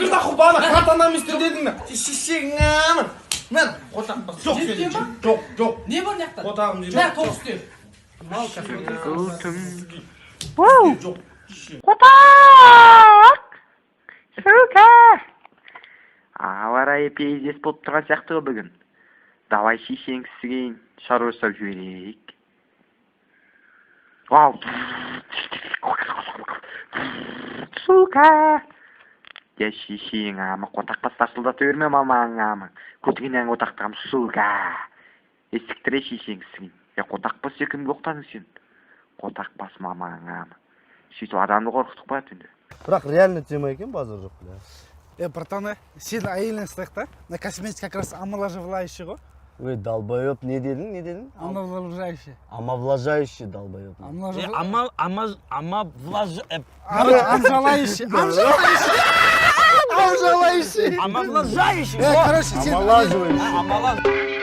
Öyle takı bana kartandan ister dedin mi? Şişeğin aman. Ben kotak bas. Yok senin için. Yok. Ne var yakta? Kotağım değil. Ben top istiyorum. Mal kafe. Wow. Yok. Kotak! Сука! Ауа райы пиздец болып тұрған сияқты ғой бүгін. Давай шешеңкісіген шаруа жасап жіберейік. Вау! Сука! Я шешең ама қотаққа сасылдата берме мамаң ама. Көтігінен қотақтығам сука! Естіктіре шешеңкісіген. Я қотақ бас екімге оқтаның сен. Қотақ бас мамаң ама. Сөйтіп адамды қорқытып қояды енді. Бірақ реально тема екен базар жоқ, бля. Братан, сен әйелің істейік на косметика как раз омоложавляющий ғой. Ой, долбоёб, не дедің? Омоложающий. Омовлажающий долбоёб. Омоложающий. Омоложающий. Короче, сен... Омолаживающий.